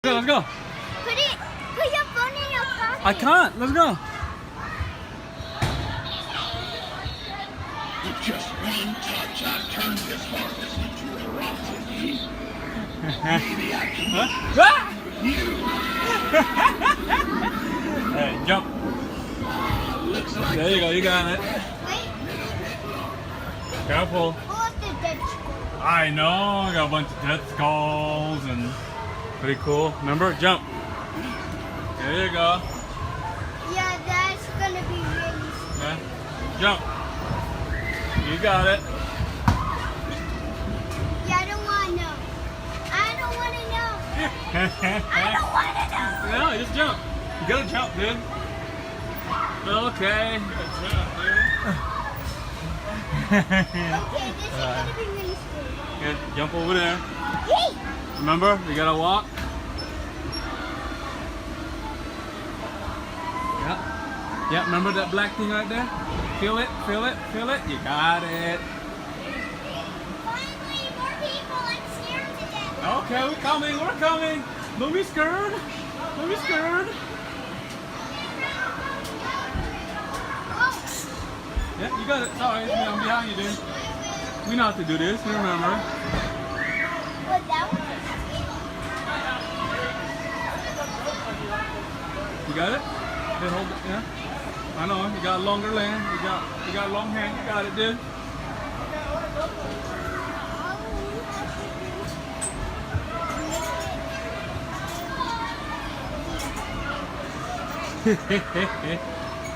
Let's go. Put your phone in your pocket. I can't. Let's go. With just one touch, I've turned this harvest into a rhapsody. Maybe I can with you. Hey, jump. There you go. You got it. Wait. Careful. What's the dead skull? I know. I got a bunch of dead skulls and pretty cool. Remember? Jump. There you go. Yeah, that's gonna be really scary. Okay. Jump. You got it. Yeah, I don't wanna know. I don't wanna know. I don't wanna know. No, just jump. You gotta jump, dude. Okay. Okay, this is gonna be really scary. Good. Jump over there. Yay! Remember, you gotta walk. Yeah. Yeah, remember that black thing right there? Feel it, feel it, feel it. You got it. Finally, more people. I'm scared to death. Okay, we're coming, we're coming. Don't be scared. Don't be scared. Oh, Yeah, you got it. Sorry, I'm behind you, dude. We know how to do this, you remember. but that was You got it? Hey, hold it, yeah. I know, you got longer leg. You got long hand. You got it, dude.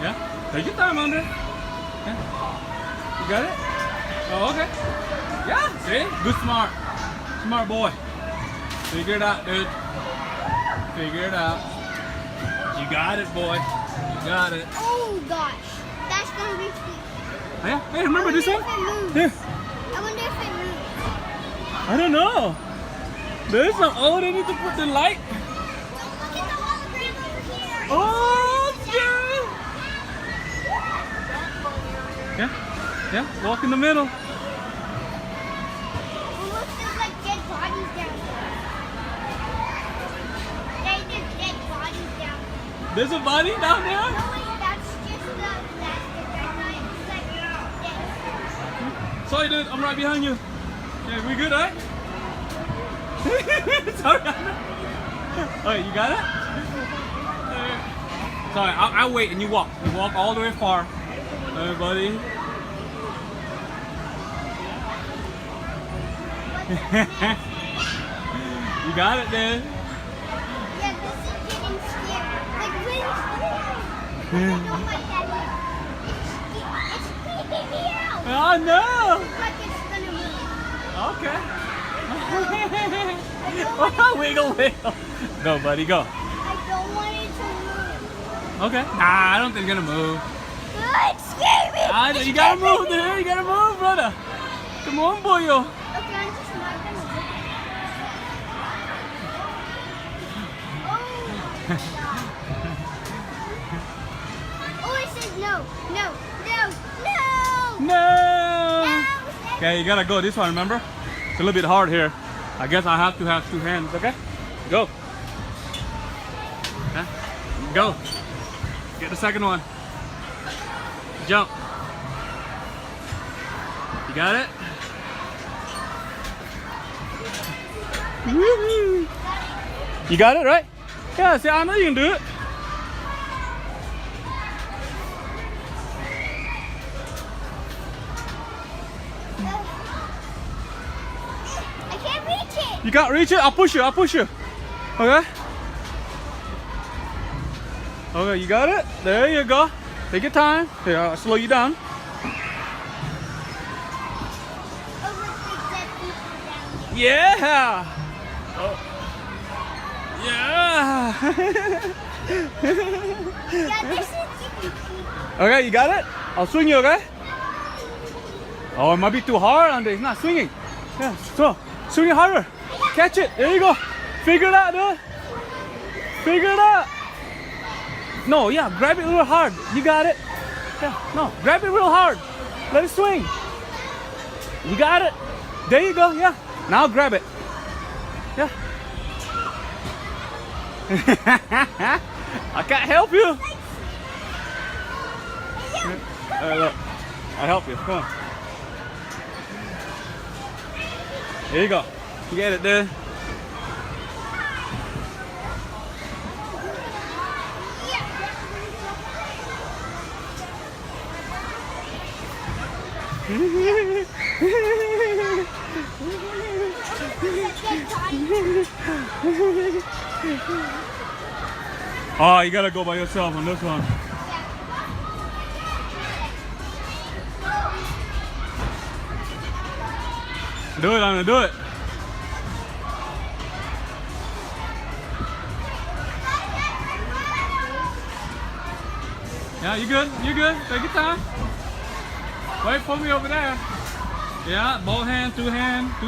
Yeah, take your time, Andre. Yeah. You got it? Oh, okay. Yeah, see? Good smart. Smart boy. Figure it out, dude. Figure it out. You got it, boy. You got it. Oh gosh, that's gonna be sweet. Yeah. Hey, remember this one? I wonder if it moves. Yeah. I wonder if it moves. I don't know. There's some. Oh, they need to put the light. Look at the hologram over here. Oh, yeah. Yeah. Walk in the middle. Oh, look, there's like dead bodies down there. There's dead bodies down there. There's a body down there. No, wait, that's just the plastic. That's not, it's like dead. Sorry, dude. I'm right behind you. Yeah, we good, right? Sorry. Alright, you got it? Sorry, I'll wait and you walk. You walk all the way far. Everybody. You got it, dude. Yeah, this is getting scary. Like really scary. I don't like that here. It's creeping me out. Oh no! It's like it's gonna move. Okay. I don't want Wiggle, wiggle. Go, buddy, go. I don't want it to move. Okay. Nah, I don't think it's gonna move. Oh, it's scary. You gotta move, dude. You gotta move, brother. Come on, boyo. Okay, I'm just not gonna look at it. Oh, it says no, no, no, no. No. Okay, you gotta go this one, remember? It's a little bit hard here. I guess I have to have two hands, okay? Go. Okay. Go. Get the second one. Jump. You got it? Woo-hoo. You got it, right? Yeah, see, I know you can do it. I can't reach it. You can't reach it? I'll push you, I'll push you. Okay? Okay, you got it? There you go. Take your time. Here, I'll slow you down. Oh, look, there's dead people down here. Yeah! Oh. Yeah! Yeah, this is creepy. Okay, you got it? I'll swing you, okay? Oh, it might be too hard, Andre. It's not swinging. Yeah, so swing it harder. Catch it. There you go. Figure it out, dude. Figure it out. No, yeah, grab it real hard. You got it. Yeah, no, grab it real hard. Let it swing. You got it. There you go. Yeah. Now grab it. Yeah. I can't help you. Look, I'll help you. Come on. Here you go. Get it, dude. Oh, you gotta go by yourself on this one. Do it, Anna, do it. Yeah, you good? You good? Take your time. Wait for me over there. Yeah, both hands, two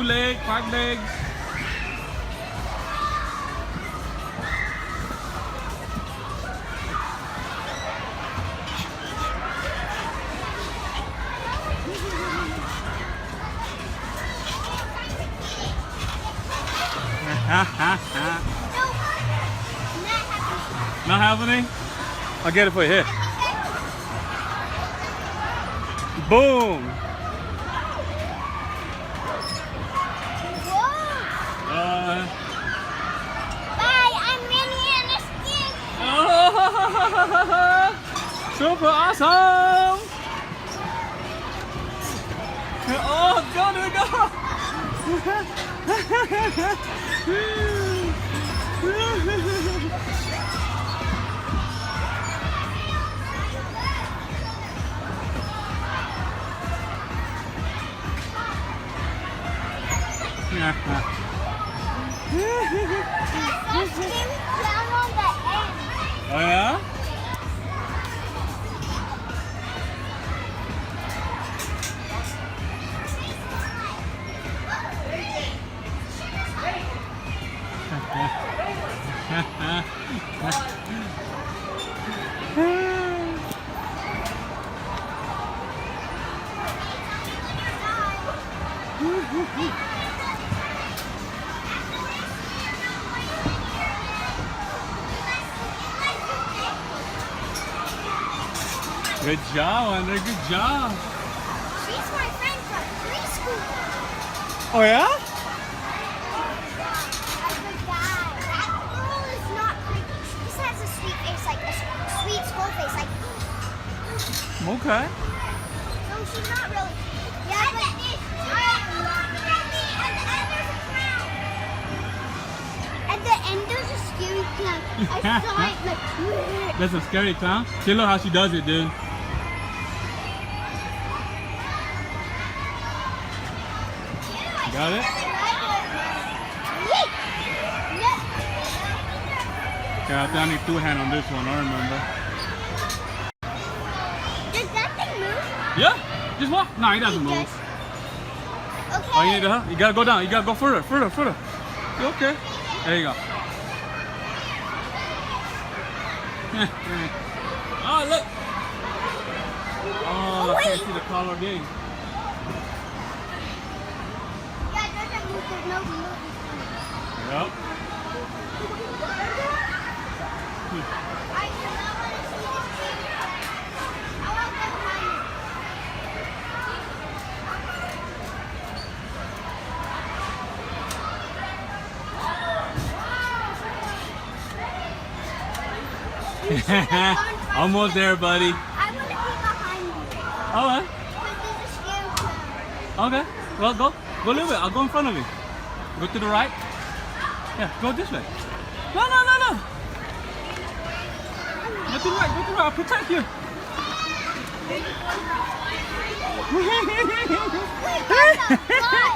legs, 5 legs. Not happening? I'll get it for you. Here. Boom. Bye, I'm really in the skin. Oh, super awesome. Oh, go, there we go. Down on the end. Oh yeah? Good job, Andrew. Good job. She's my friend from preschool. Oh yeah? That's the guy. That girl is not pretty. She just has a sweet face, like a sweet skull face, like. Okay. No, she's not really. Yeah, but at the end there's a scary clown. I saw it like. That's a scary clown. See, look how she does it, dude. Got it? Yeah, I think I need 2 hands on this one, I remember. Does that thing move? Yeah, just walk. No, he doesn't move. Okay. Oh, you need to, huh? You gotta go down. You gotta go further. You okay? There you go. Oh, look. Oh, I can't see the color again. Yeah, it doesn't move. There's no movie. Yep. I do not want to see this thing. I want to find Almost there, buddy. I want to be behind you. Alright. Because there's a scary clown. Okay. Well, go a little bit. I'll go in front of you. Go to the right. Yeah, go this way. No. Go to the right. I'll protect you. Wait, that's a fly.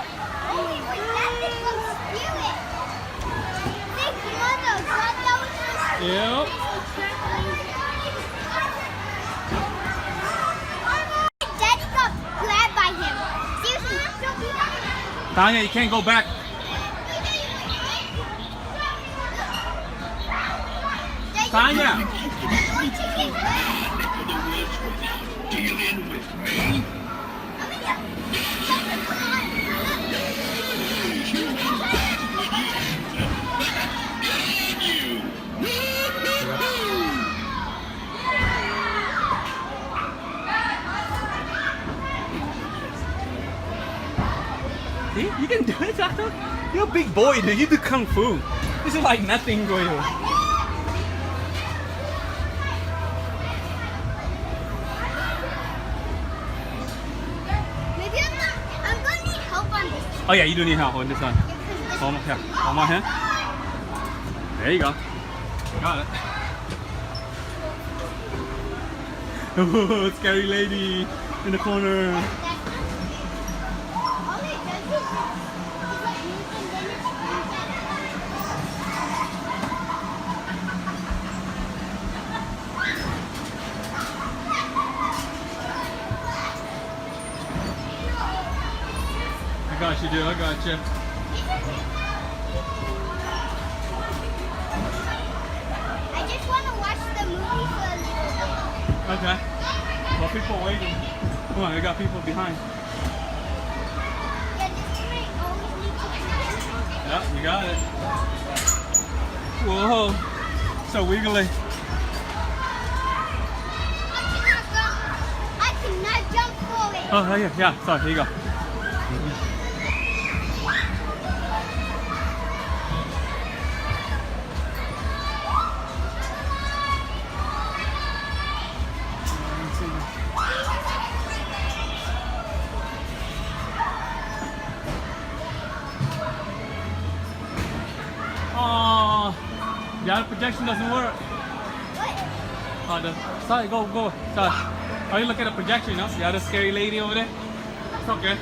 Oh, wait, that thing looks scary. Big mother, that was just... Yep. Daddy got grabbed by him. Seriously, don't be that. Tanya, you can't go back. Tanya. Dealing with me. You're a big boy, dude. You do kung fu. This is like nothing for you. Maybe I'm gonna need help on this. Oh yeah, you do need help on this one. One more, here. One more hand. There you go. Got it. Oh, scary lady in the corner. All it does is like move and then it screams at I got you, dude. I got you. I just want to watch the movie for a little bit. Okay. Well, people are waiting. Come on, we got people behind. Yeah, this train always needs to be there. Yep, you got it. Whoa. So wiggly. I cannot jump for it. Oh, yeah. Sorry, here you go. Oh, the other projection doesn't work. What? Sorry, go. Sorry. Oh, you look at the projection, no? The other scary lady over there? It's okay.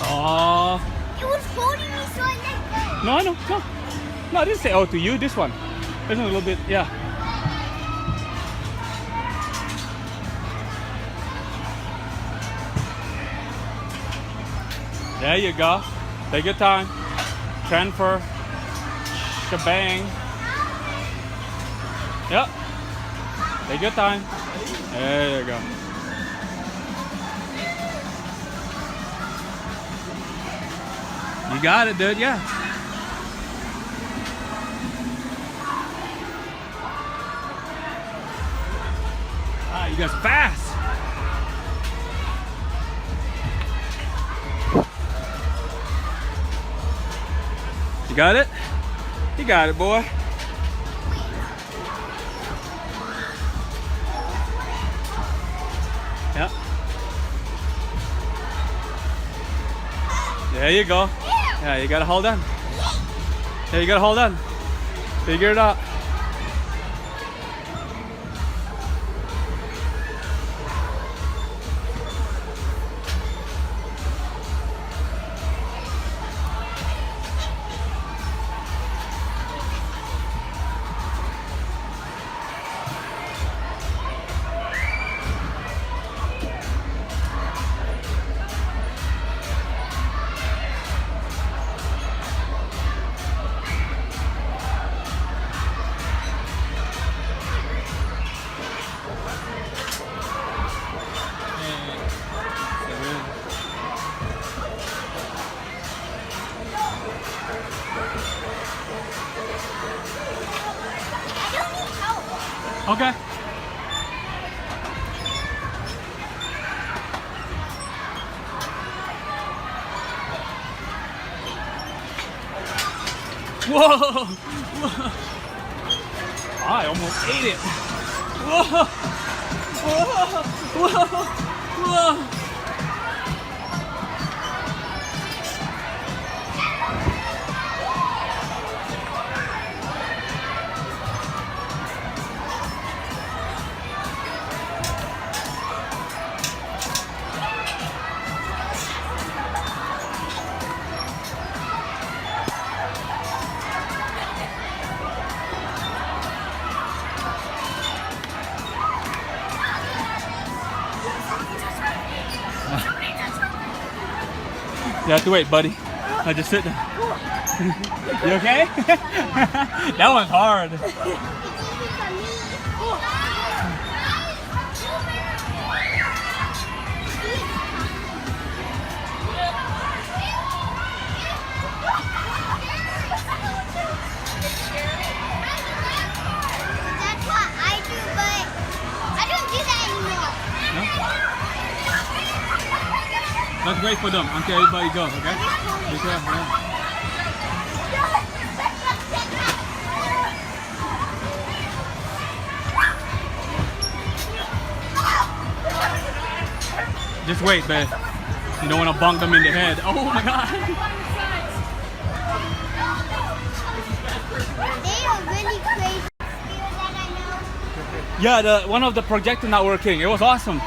Oh. It was holding me so I let go. No, I didn't say oh to you, this one. This one a little bit, yeah. There you go. Take your time. Transfer. Shebang. Yep. Take your time. There you go. You got it, dude, yeah. Ah, you guys fast. You got it? You got it, boy. Yep. There you go. Yeah, you gotta hold on. Yeah, you gotta hold on. Figure it out. Okay. Whoa! Whoa! I almost ate it. Whoa! Whoa! Whoa! Whoa! You have to wait, buddy. I just sit down. You okay? That one's hard. That's what I Let's wait for them until everybody goes, okay? Be careful, yeah. Just wait, babe. You don't want to bunk them in the head. Oh my god. They are really crazy. That I know. Yeah, one of the projector not working. It was awesome.